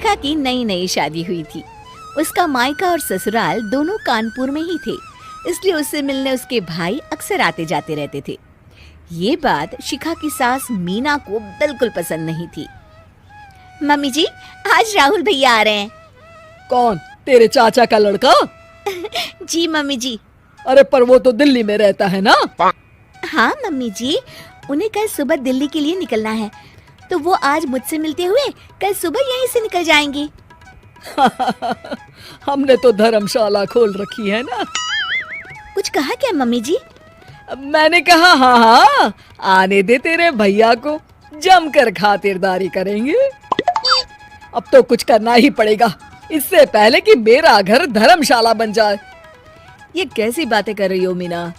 शिखा की नई नई शादी हुई थी। उसका मायका और ससुराल दोनों कानपुर में ही थे, इसलिए उससे मिलने उसके भाई अक्सर आते जाते रहते थे। ये बात शिखा की सास मीना को बिल्कुल पसंद नहीं थी। मम्मी जी, आज राहुल भैया आ रहे हैं। कौन, तेरे चाचा का लड़का? जी मम्मी जी। अरे पर वो तो दिल्ली में रहता है ना? हाँ मम्मी जी, उन्हें कल सुबह दिल्ली के लिए निकलना है, तो वो आज मुझसे मिलते हुए कल सुबह यहीं से निकल जाएंगे। हमने तो धर्मशाला खोल रखी है ना। कुछ कहा क्या मम्मी जी? मैंने कहा हाँ हाँ, आने दे तेरे भैया को, जमकर खातिरदारी करेंगे। अब तो कुछ करना ही पड़ेगा, इससे पहले कि मेरा घर धर्मशाला बन जाए। ये कैसी बातें कर रही हो मीना?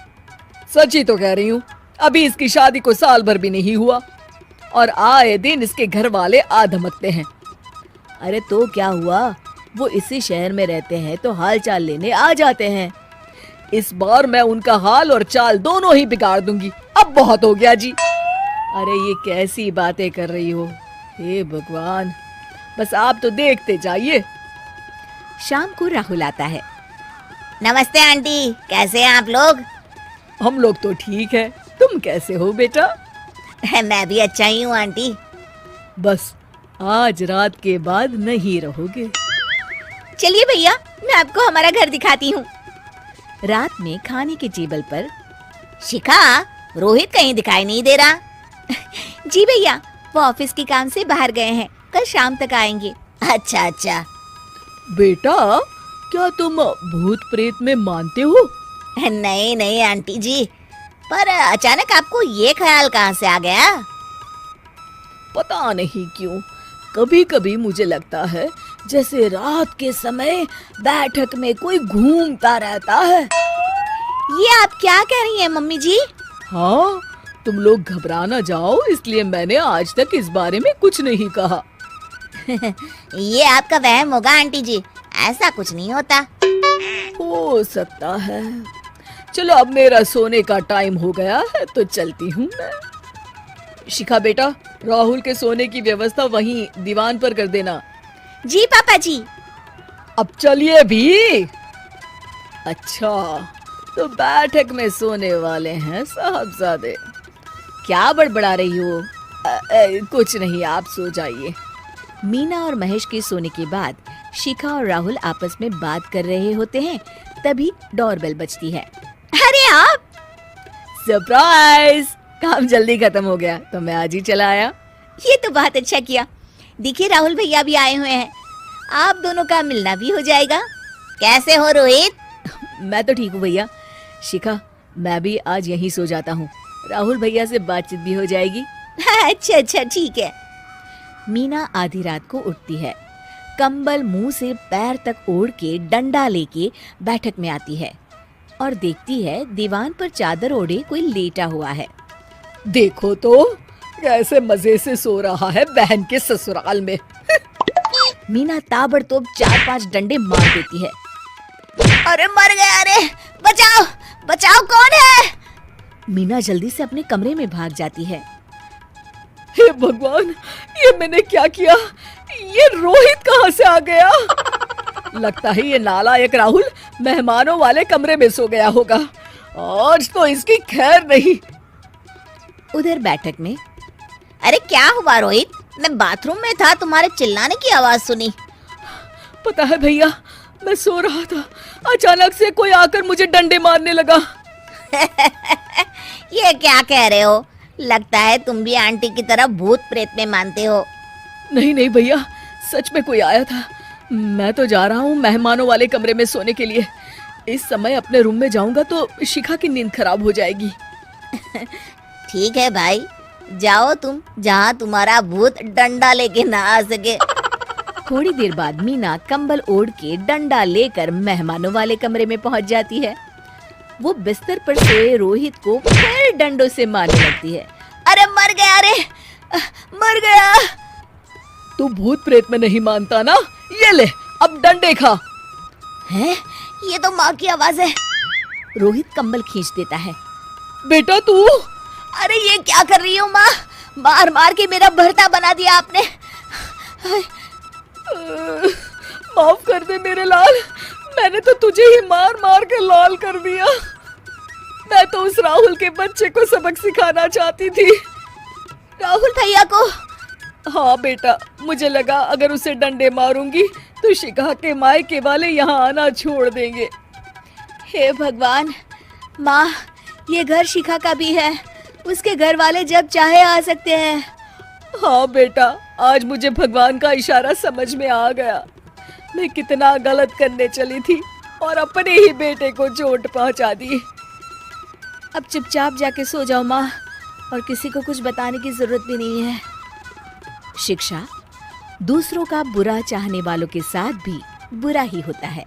सच ही तो कह रही हूँ। अभी इसकी शादी को साल भर भी नहीं हुआ और आए दिन इसके घर वाले आ धमकते हैं। अरे तो क्या हुआ, वो इसी शहर में रहते हैं तो हाल चाल लेने आ जाते हैं। इस बार मैं उनका हाल और चाल दोनों ही बिगाड़ दूंगी। अब बहुत हो गया जी। अरे ये कैसी बातें कर रही हो? हे भगवान, बस आप तो देखते जाइए। शाम को राहुल आता है। नमस्ते आंटी, कैसे हैं आप लोग? हम लोग तो ठीक है, तुम कैसे हो बेटा? मैं भी अच्छा ही हूँ आंटी। बस आज रात के बाद नहीं रहोगे। चलिए भैया, मैं आपको हमारा घर दिखाती हूँ। रात में खाने के टेबल पर शिखा, रोहित कहीं दिखाई नहीं दे रहा। जी भैया, वो ऑफिस के काम से बाहर गए हैं, कल शाम तक आएंगे। अच्छा अच्छा। बेटा, क्या तुम भूत प्रेत में मानते हो? नहीं नहीं आंटी जी, पर अचानक आपको ये ख्याल कहाँ से आ गया? पता नहीं क्यों, कभी कभी मुझे लगता है जैसे रात के समय बैठक में कोई घूमता रहता है। ये आप क्या कह रही हैं मम्मी जी? हाँ, तुम लोग घबरा ना जाओ, इसलिए मैंने आज तक इस बारे में कुछ नहीं कहा। ये आपका वहम होगा आंटी जी, ऐसा कुछ नहीं होता। हो सकता है। चलो अब मेरा सोने का टाइम हो गया है तो चलती हूँ मैं। शिखा बेटा, राहुल के सोने की व्यवस्था वहीं दीवान पर कर देना। जी पापा जी। अब चलिए भी। अच्छा, तो बैठक में सोने वाले हैं साहबजादे। क्या बड़बड़ा रही हो? कुछ नहीं, आप सो जाइए। मीना और महेश के सोने के बाद शिखा और राहुल आपस में बात कर रहे होते हैं, तभी डोरबेल बजती है। अरे आप! सरप्राइज! काम जल्दी खत्म हो गया तो मैं आज ही चला आया। ये तो बहुत अच्छा किया। देखिए राहुल भैया भी आए हुए हैं, आप दोनों का मिलना भी हो जाएगा। कैसे हो रोहित? मैं तो ठीक हूँ भैया। शिखा, मैं भी आज यहीं सो जाता हूँ, राहुल भैया से बातचीत भी हो जाएगी। अच्छा अच्छा ठीक है। मीना आधी रात को उठती है, कंबल मुंह से पैर तक ओढ़ के डंडा लेके बैठक में आती है और देखती है दीवान पर चादर ओढ़े कोई लेटा हुआ है। देखो तो कैसे मजे से सो रहा है बहन के ससुराल में। मीना ताबड़तोड़ 4-5 डंडे मार देती है। अरे मर गया, अरे बचाओ बचाओ, कौन है? मीना जल्दी से अपने कमरे में भाग जाती है। हे भगवान, ये मैंने क्या किया? ये रोहित कहाँ से आ गया? लगता है ये नालायक राहुल मेहमानों वाले कमरे में सो गया होगा। आज तो इसकी खैर नहीं। उधर बैठक में, अरे क्या हुआ रोहित? मैं बाथरूम में था, तुम्हारे चिल्लाने की आवाज सुनी। पता है भैया, मैं सो रहा था, अचानक से कोई आकर मुझे डंडे मारने लगा। ये क्या कह रहे हो? लगता है तुम भी आंटी की तरह भूत प्रेत में मानते हो। नहीं नहीं भैया, सच में कोई आया था। मैं तो जा रहा हूँ मेहमानों वाले कमरे में सोने के लिए। इस समय अपने रूम में जाऊंगा तो शिखा की नींद खराब हो जाएगी। ठीक है भाई, जाओ तुम, जहाँ तुम्हारा भूत डंडा लेके ना आ सके। थोड़ी देर बाद मीना कंबल ओढ़ के डंडा लेकर मेहमानों वाले कमरे में पहुँच जाती है। वो बिस्तर पर सोए रोहित को फिर डंडों से मारने लगती है। अरे मर गया, अरे मर गया। तू भूत प्रेत में नहीं मानता ना? ये ले, अब डंडे खा। हैं? ये तो माँ की आवाज है। रोहित कंबल खींच देता है। बेटा तू! अरे ये क्या कर रही हो माँ? मार मार के मेरा भरता बना दिया आपने। माफ कर दे मेरे लाल, मैंने तो तुझे ही मार मार के लाल कर दिया। मैं तो उस राहुल के बच्चे को सबक सिखाना चाहती थी। राहुल भैया को? हाँ बेटा, मुझे लगा अगर उसे डंडे मारूंगी तो शिखा के मायके वाले यहाँ आना छोड़ देंगे। हे भगवान, माँ, ये घर शिखा का भी है, उसके घर वाले जब चाहे आ सकते हैं। हाँ बेटा, आज मुझे भगवान का इशारा समझ में आ गया। मैं कितना गलत करने चली थी और अपने ही बेटे को चोट पहुंचा दी। अब चुपचाप जाके सो जाओ माँ, और किसी को कुछ बताने की जरूरत भी नहीं है। शिक्षा दूसरों का बुरा चाहने वालों के साथ भी बुरा ही होता है।